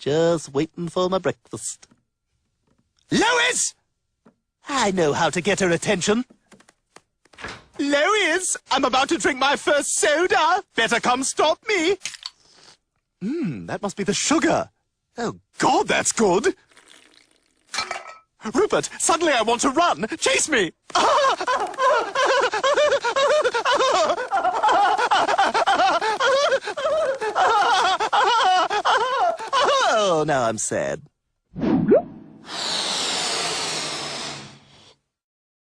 Just waiting for my breakfast. Lois! I know how to get her attention. Lois, I'm about to drink my first soda. Better come stop me. That must be the sugar. Oh, God, that's good. Rupert, suddenly I want to run. Chase me. Oh, now I'm sad.